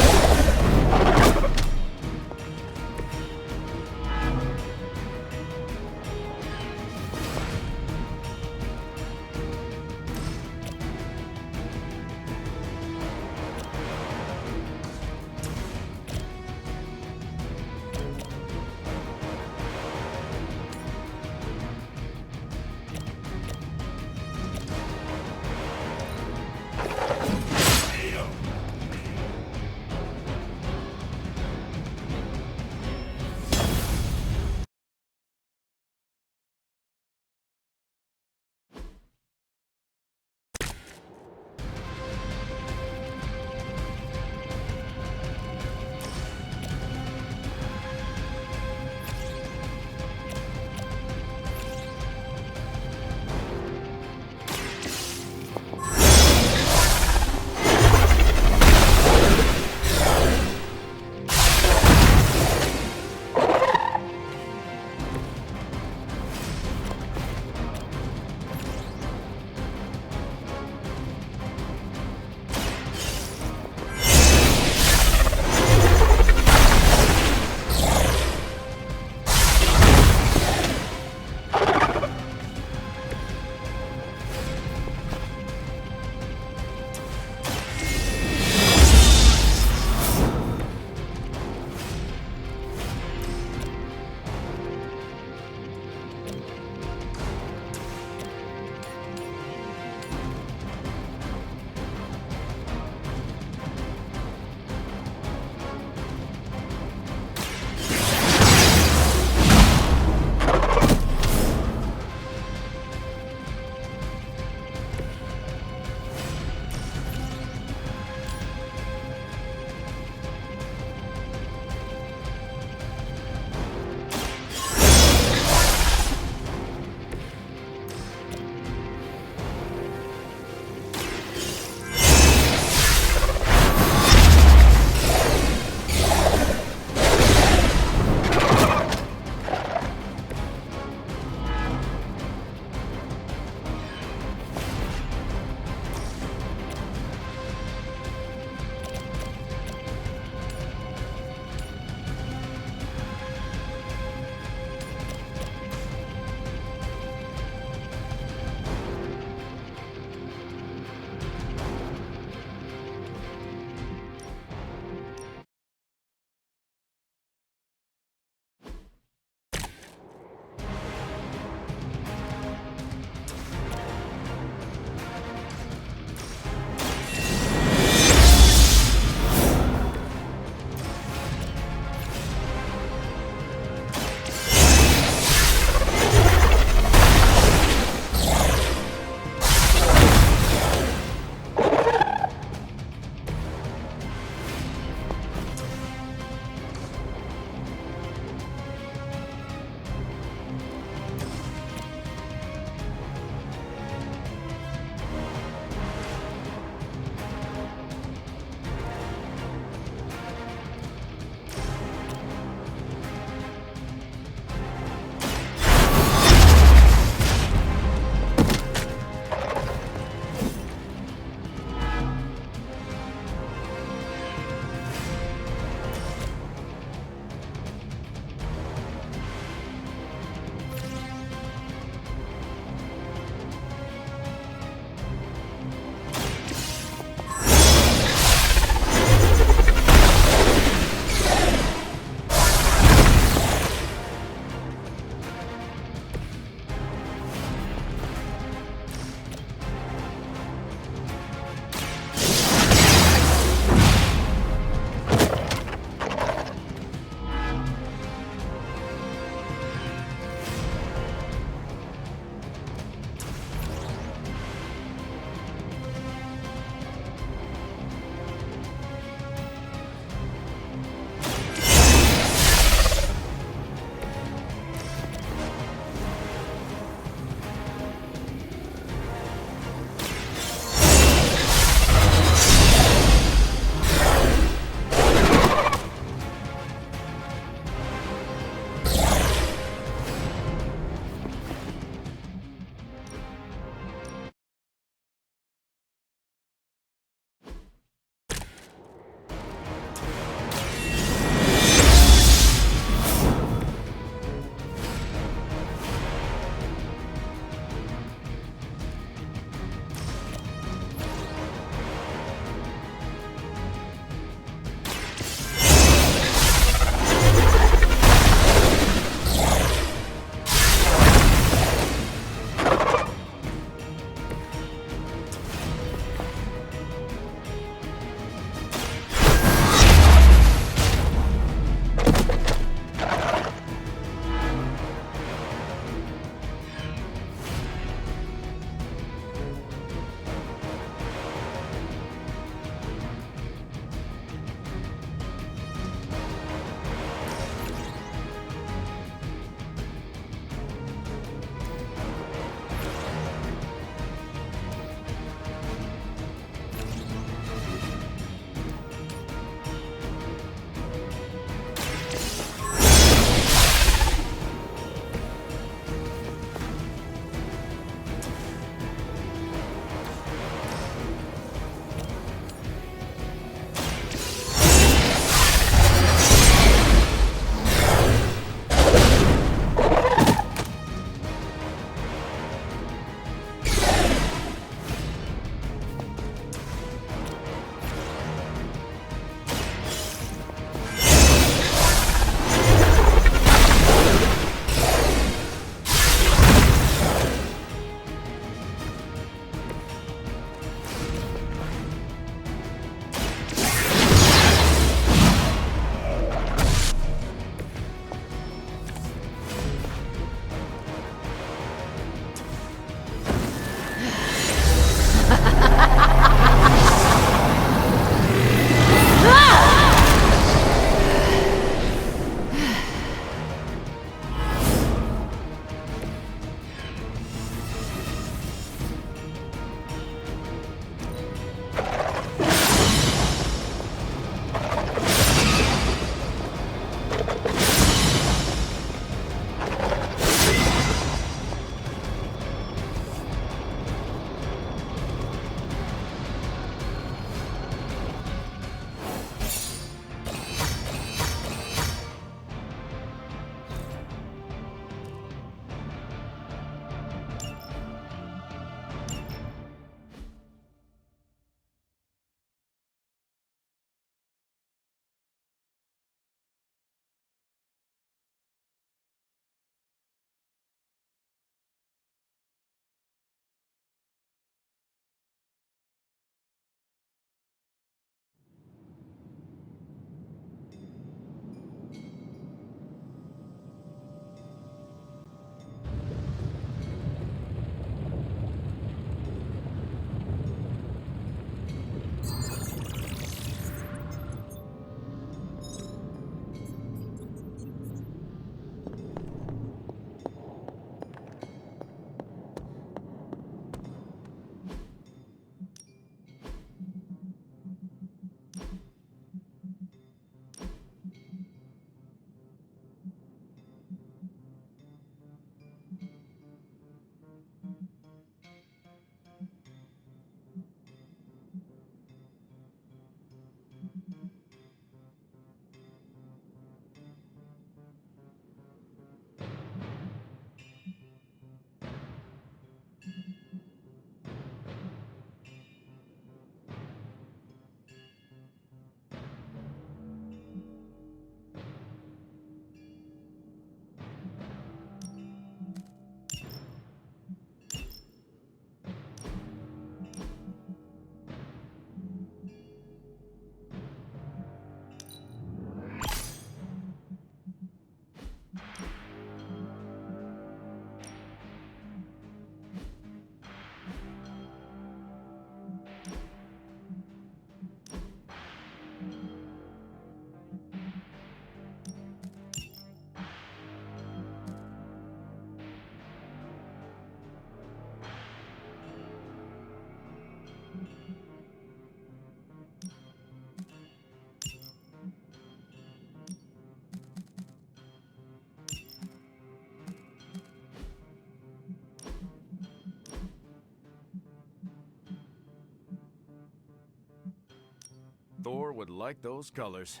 Thor would like those colors.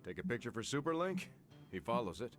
Take a picture for Superlink? He follows it.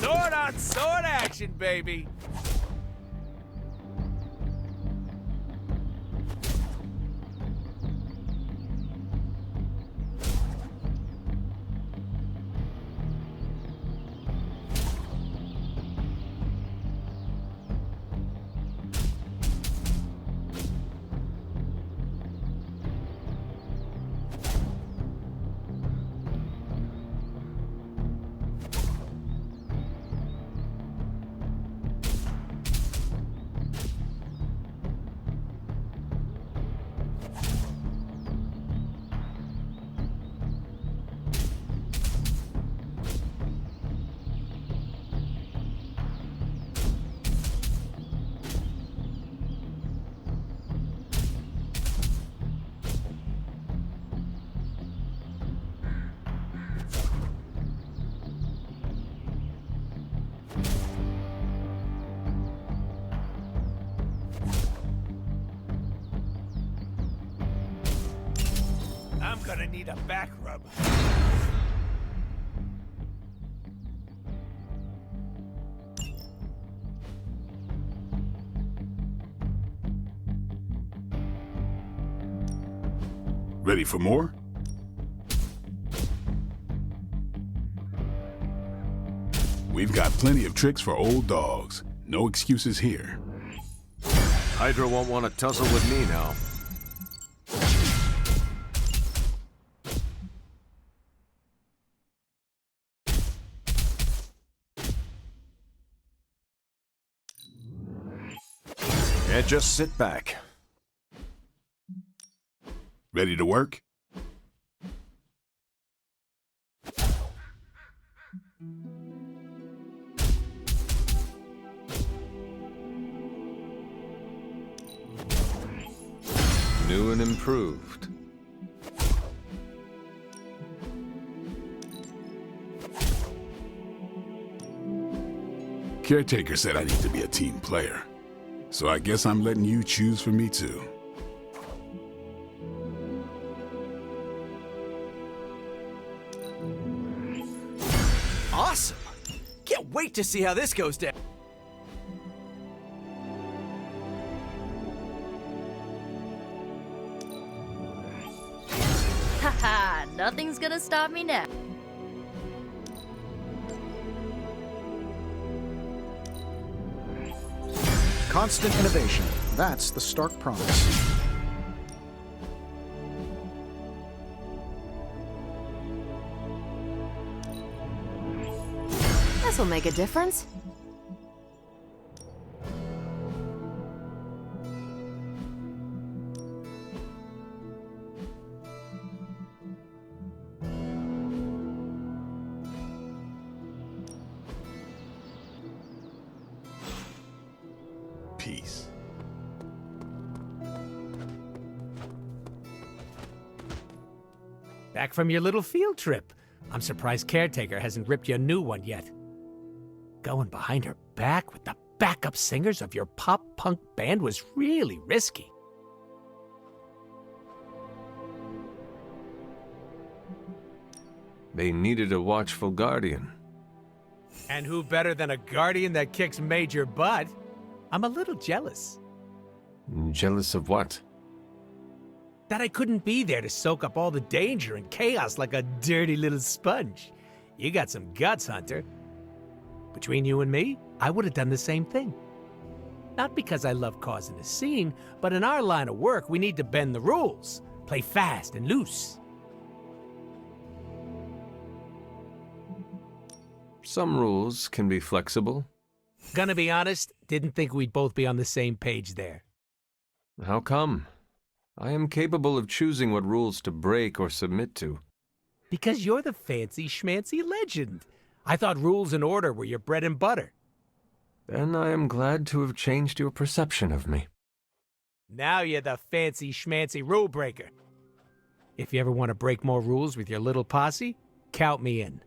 Sword on sword action, baby! I'm gonna need a back rub. Ready for more? We've got plenty of tricks for old dogs. No excuses here. Hydra won't want to tussle with me now. And just sit back. Ready to work? New and improved. Caretaker said I need to be a team player. So I guess I'm letting you choose for me too. Awesome! Can't wait to see how this goes down. Haha, nothing's gonna stop me now. Constant innovation. That's the stark promise. This'll make a difference. Peace. Back from your little field trip. I'm surprised Caretaker hasn't ripped you a new one yet. Going behind her back with the backup singers of your pop-punk band was really risky. They needed a watchful guardian. And who better than a guardian that kicks major butt? I'm a little jealous. Jealous of what? That I couldn't be there to soak up all the danger and chaos like a dirty little sponge. You got some guts, Hunter. Between you and me, I would have done the same thing. Not because I love causing a scene, but in our line of work, we need to bend the rules. Play fast and loose. Some rules can be flexible. Gonna be honest, didn't think we'd both be on the same page there. How come? I am capable of choosing what rules to break or submit to. Because you're the fancy schmancy legend. I thought rules and order were your bread and butter. Then I am glad to have changed your perception of me. Now you're the fancy schmancy rule breaker. If you ever want to break more rules with your little posse, count me in.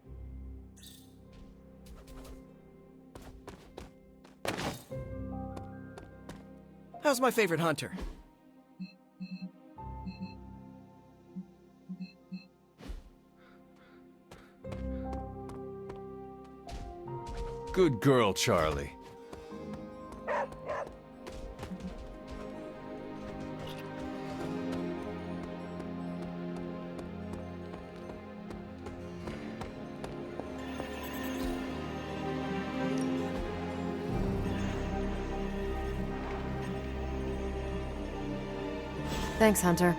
How's my favorite hunter? Good girl, Charlie. Thanks, Hunter.